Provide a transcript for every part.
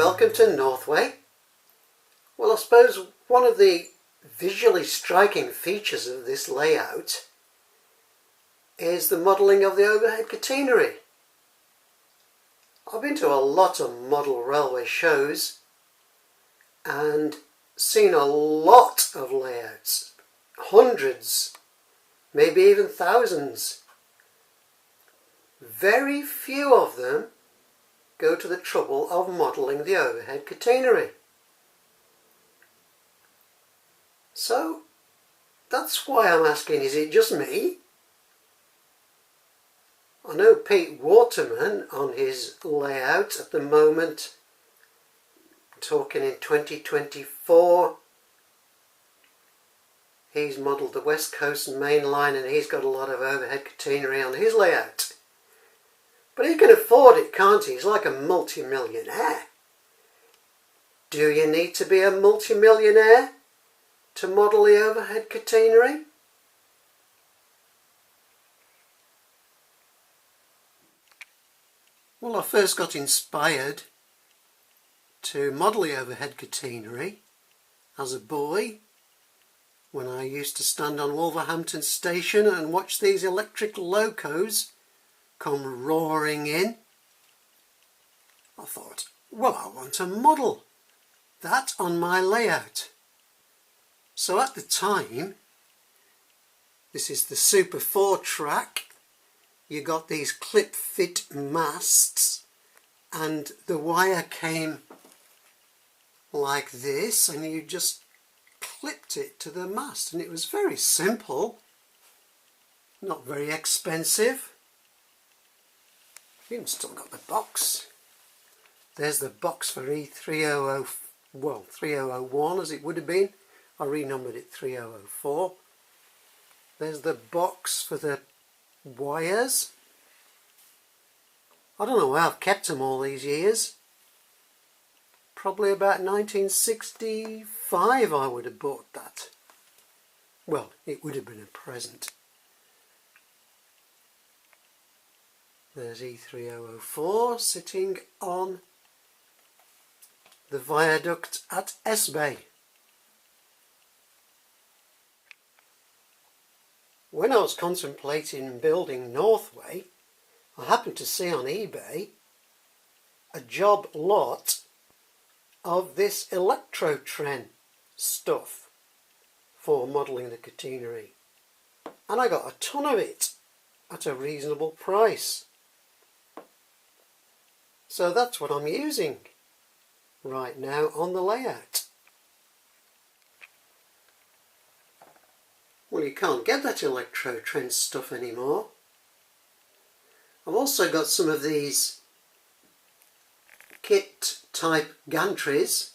welcome to Northway. Well, I suppose one of the visually striking features of this layout is the modelling of the overhead catenary. I've been to a lot of model railway shows and seen a lot of layouts, hundreds, maybe even thousands. Very few of them go to the trouble of modelling the overhead catenary. So that's why I'm asking, is it just me? I know Pete Waterman on his layout at the moment, talking in 2024, he's modelled the West Coast and Main Line and he's got a lot of overhead catenary on his layout. But he can afford it, can't he? He's like a multi-millionaire. Do you need to be a multi-millionaire to model the overhead catenary? Well, I first got inspired to model the overhead catenary as a boy when I used to stand on Wolverhampton station and watch these electric locos come roaring in. I thought, well, I want to model that on my layout. So at the time, this is the Super 4 track, you got these clip fit masts and the wire came like this and you just clipped it to the mast, and it was very simple, not very expensive. Even still got the box. There's the box for E3000, well, 3001 as it would have been. I renumbered it 3004. There's the box for the wires. I don't know how I've kept them all these years. Probably about 1965 I would have bought that. Well, it would have been a present. There's E3004 sitting on the viaduct at S-Bay. When I was contemplating building Northway, I happened to see on eBay a job lot of this electrotren stuff for modelling the catenary, and I got a ton of it at a reasonable price. So that's what I'm using right now on the layout. Well, you can't get that electrotren stuff anymore. I've also got some of these kit type gantries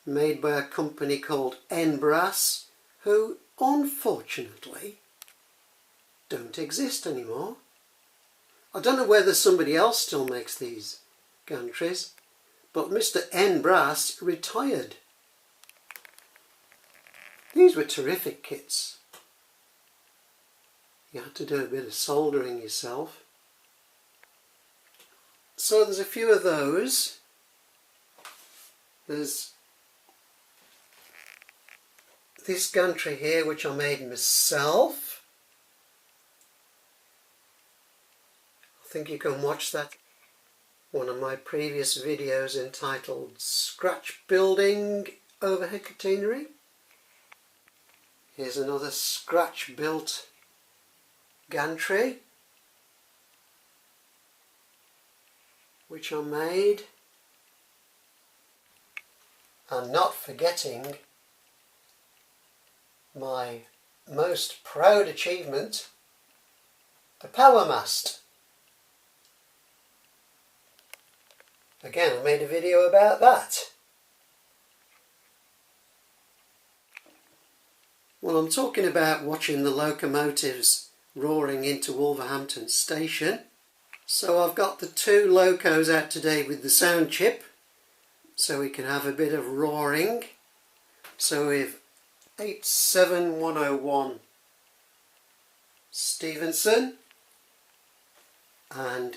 made by a company called N-Brass, who unfortunately don't exist anymore. I don't know whether somebody else still makes these gantries, but Mr. N-Brass retired. These were terrific kits. You had to do a bit of soldering yourself. So there's a few of those. There's this gantry here which I made myself. I think you can watch that, one of my previous videos entitled Scratch Building Overhead Catenary. Here's another scratch built gantry which I made. And not forgetting my most proud achievement, the power mast. Again, I made a video about that. Well, I'm talking about watching the locomotives roaring into Wolverhampton station. So I've got the two locos out today with the sound chip, so we can have a bit of roaring. So we've 87101 Stevenson and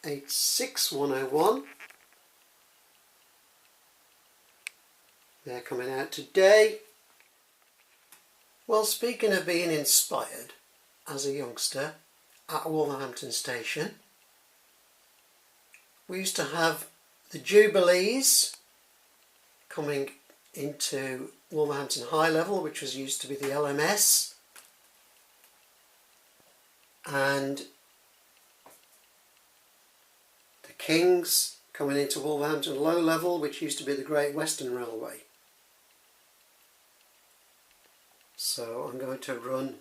86101 They're coming out today. Well, speaking of being inspired as a youngster at Wolverhampton Station, we used to have the Jubilees coming into Wolverhampton High Level, which was used to be the LMS, and the Kings coming into Wolverhampton Low Level, which used to be the Great Western Railway. So I'm going to run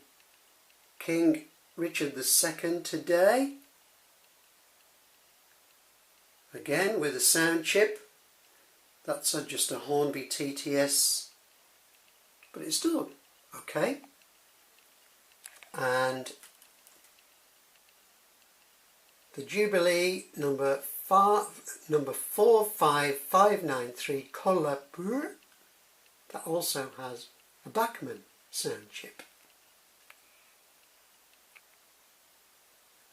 King Richard II today, again with a sound chip. That's just a Hornby TTS, but it's still okay. And the Jubilee number 45593 Collapur, that also has a Bachmann sound chip.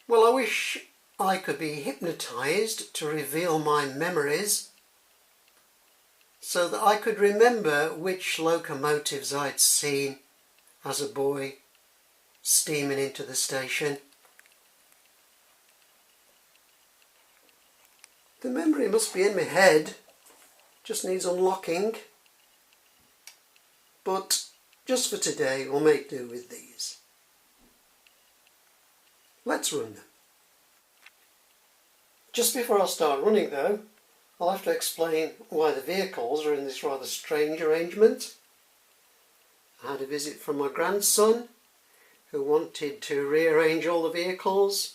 Well, I wish I could be hypnotised to reveal my memories so that I could remember which locomotives I'd seen as a boy steaming into the station. The memory must be in my head, just needs unlocking, but just for today we'll make do with these. Let's run them. Just before I start running though, I'll have to explain why the vehicles are in this rather strange arrangement. I had a visit from my grandson who wanted to rearrange all the vehicles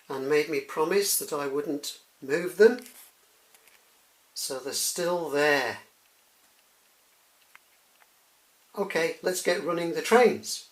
and made me promise that I wouldn't move them, so they're still there. Okay, let's get running the trains.